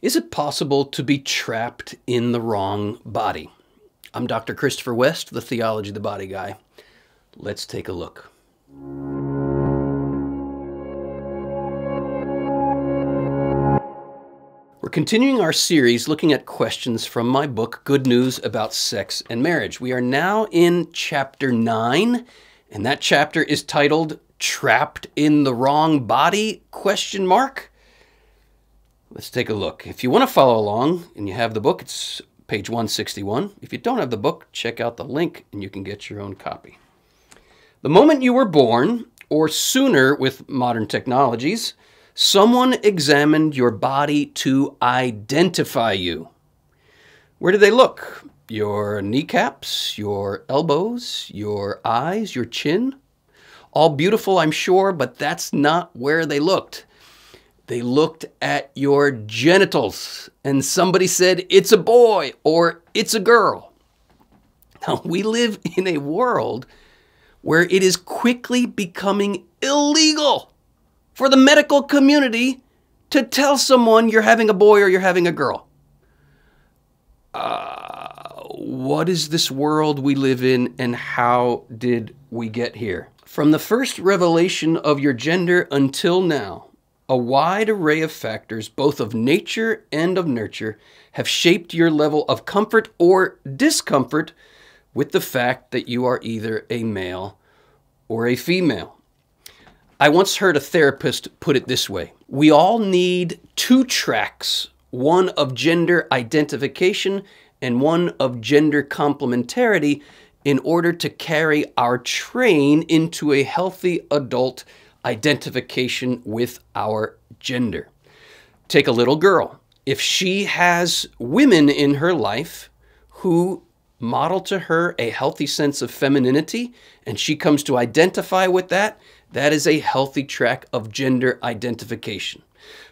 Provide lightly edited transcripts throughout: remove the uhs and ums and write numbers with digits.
Is it possible to be trapped in the wrong body? I'm Dr. Christopher West, the Theology, the Body Guy. Let's take a look. We're continuing our series looking at questions from my book, Good News About Sex and Marriage. We are now in chapter 9, and that chapter is titled, Trapped in the Wrong Body? Let's take a look. If you want to follow along and you have the book, it's page 161. If you don't have the book, check out the link and you can get your own copy. The moment you were born, or sooner with modern technologies, someone examined your body to identify you. Where did they look? Your kneecaps, your elbows, your eyes, your chin? All beautiful, I'm sure, but that's not where they looked. They looked at your genitals, and somebody said, it's a boy or it's a girl. Now, we live in a world where it is quickly becoming illegal for the medical community to tell someone you're having a boy or you're having a girl. What is this world we live in, and how did we get here? From the first revelation of your gender until now, a wide array of factors, both of nature and of nurture, have shaped your level of comfort or discomfort with the fact that you are either a male or a female. I once heard a therapist put it this way: we all need two tracks, one of gender identification and one of gender complementarity, in order to carry our train into a healthy adult identification with our gender. Take a little girl. If she has women in her life who model to her a healthy sense of femininity, and she comes to identify with that, that is a healthy track of gender identification.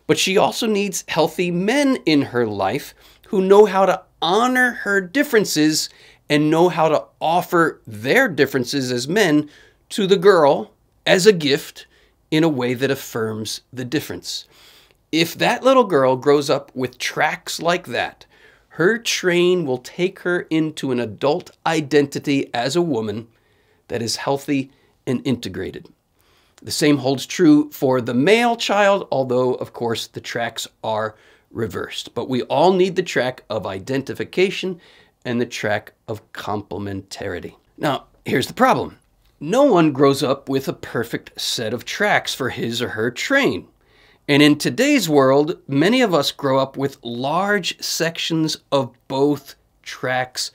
But she also needs healthy men in her life who know how to honor her differences and know how to offer their differences as men to the girl as a gift in a way that affirms the difference. If that little girl grows up with tracks like that, her train will take her into an adult identity as a woman that is healthy and integrated. The same holds true for the male child, although, of course, the tracks are reversed. But we all need the track of identification and the track of complementarity. Now, here's the problem. No one grows up with a perfect set of tracks for his or her train. And in today's world, many of us grow up with large sections of both tracks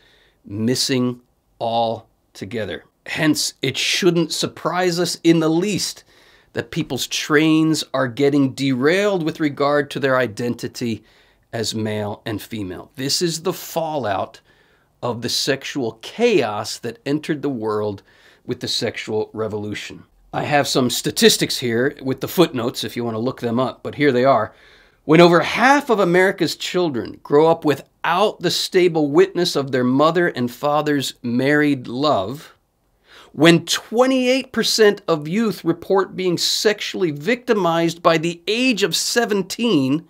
missing altogether. Hence, it shouldn't surprise us in the least that people's trains are getting derailed with regard to their identity as male and female. This is the fallout of the sexual chaos that entered the world with the sexual revolution. I have some statistics here with the footnotes if you want to look them up, but here they are. When over half of America's children grow up without the stable witness of their mother and father's married love, when 28% of youth report being sexually victimized by the age of 17,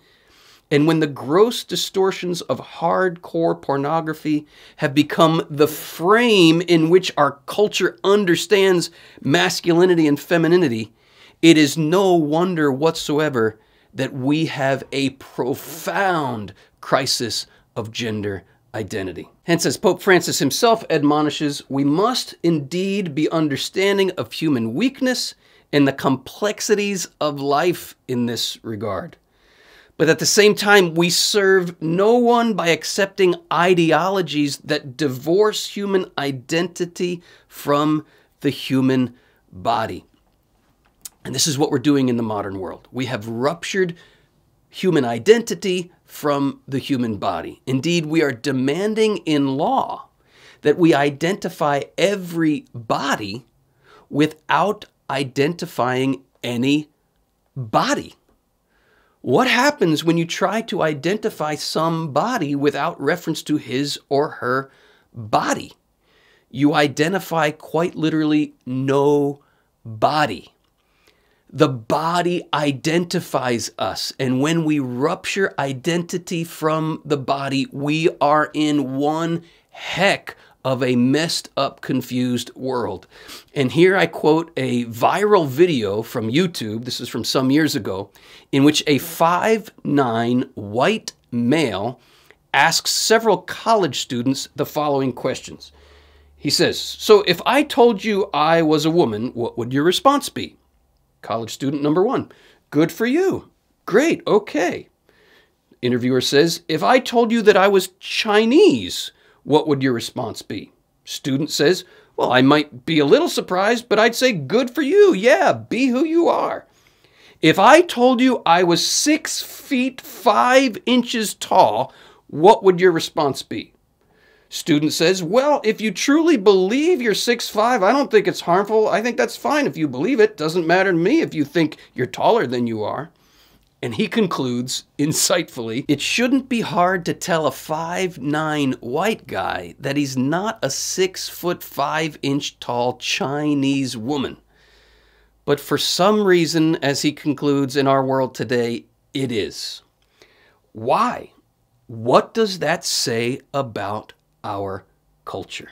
and when the gross distortions of hardcore pornography have become the frame in which our culture understands masculinity and femininity, it is no wonder whatsoever that we have a profound crisis of gender identity. Hence, as Pope Francis himself admonishes, we must indeed be understanding of human weakness and the complexities of life in this regard. But at the same time, we serve no one by accepting ideologies that divorce human identity from the human body. And this is what we're doing in the modern world. We have ruptured human identity from the human body. Indeed, we are demanding in law that we identify every body without identifying any body. What happens when you try to identify somebody without reference to his or her body? You identify quite literally no body. The body identifies us, and when we rupture identity from the body, we are in one heck of a messed up, confused world. And here I quote a viral video from YouTube, this is from some years ago, in which a 5'9" white male asks several college students the following questions. He says, "So if I told you I was a woman, what would your response be?" College student number 1, "Good for you. Great, okay." Interviewer says, "If I told you that I was Chinese, what would your response be?" Student says, "Well, I might be a little surprised, but I'd say good for you. Yeah, be who you are." "If I told you I was 6 feet 5 inches tall, what would your response be?" Student says, "Well, if you truly believe you're 6'5", I don't think it's harmful. I think that's fine if you believe it. Doesn't matter to me if you think you're taller than you are." And he concludes, insightfully, "It shouldn't be hard to tell a 5'9" white guy that he's not a 6 foot 5 inch tall Chinese woman. But for some reason, as he concludes, in our world today, it is. Why? What does that say about our culture?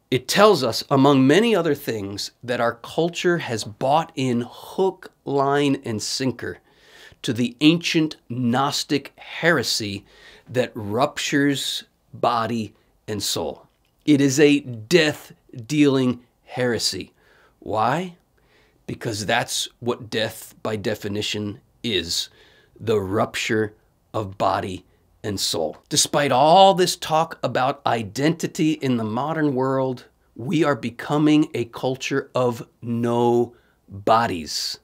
It tells us, among many other things, that our culture has bought in hook, line, and sinker to the ancient Gnostic heresy that ruptures body and soul. It is a death-dealing heresy. Why? Because that's what death, by definition, is: the rupture of body and soul. Despite all this talk about identity in the modern world, we are becoming a culture of no bodies.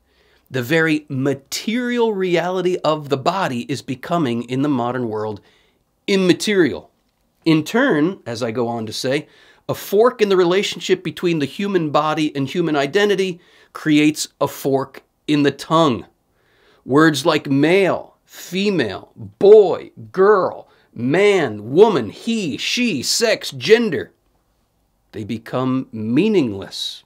The very material reality of the body is becoming, in the modern world, immaterial. In turn, as I go on to say, a fork in the relationship between the human body and human identity creates a fork in the tongue. Words like male, female, boy, girl, man, woman, he, she, sex, gender, they become meaningless.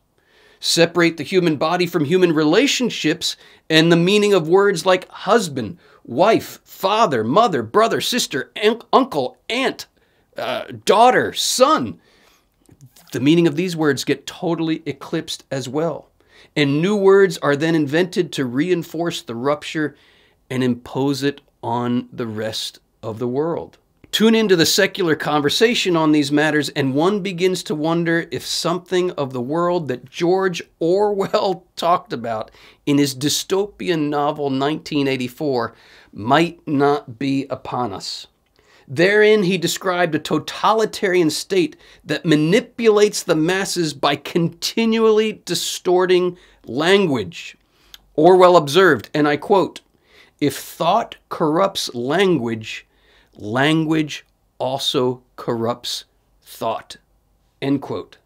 Separate the human body from human relationships, and the meaning of words like husband, wife, father, mother, brother, sister, uncle, aunt, daughter, son, the meaning of these words get totally eclipsed as well. And new words are then invented to reinforce the rupture and impose it on the rest of the world. Tune into the secular conversation on these matters, and one begins to wonder if something of the world that George Orwell talked about in his dystopian novel 1984 might not be upon us. Therein, he described a totalitarian state that manipulates the masses by continually distorting language. Orwell observed, and I quote, "If thought corrupts language, language also corrupts thought." End quote.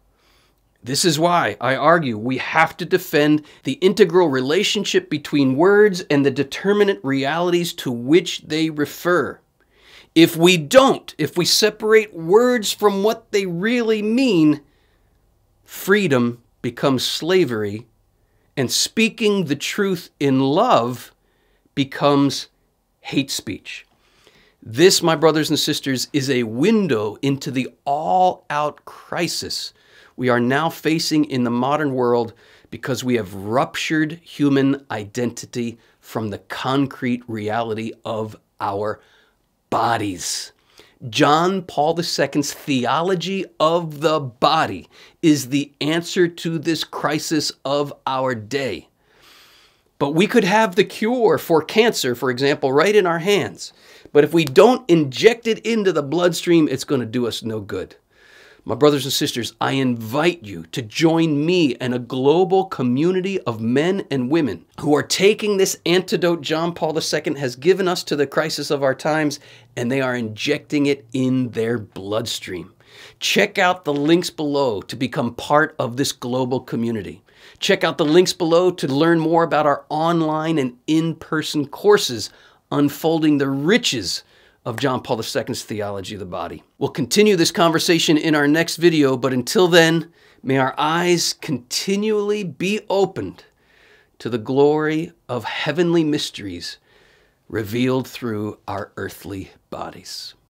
This is why I argue we have to defend the integral relationship between words and the determinate realities to which they refer. If we don't, if we separate words from what they really mean, freedom becomes slavery, and speaking the truth in love becomes hate speech. This, my brothers and sisters, is a window into the all-out crisis we are now facing in the modern world because we have ruptured human identity from the concrete reality of our bodies. John Paul II's theology of the body is the answer to this crisis of our day. But we could have the cure for cancer, for example, right in our hands. But if we don't inject it into the bloodstream, it's going to do us no good. My brothers and sisters, I invite you to join me and a global community of men and women who are taking this antidote John Paul II has given us to the crisis of our times, and they are injecting it in their bloodstream. Check out the links below to become part of this global community. Check out the links below to learn more about our online and in-person courses unfolding the riches of John Paul II's theology of the body. We'll continue this conversation in our next video, but until then, may our eyes continually be opened to the glory of heavenly mysteries revealed through our earthly bodies.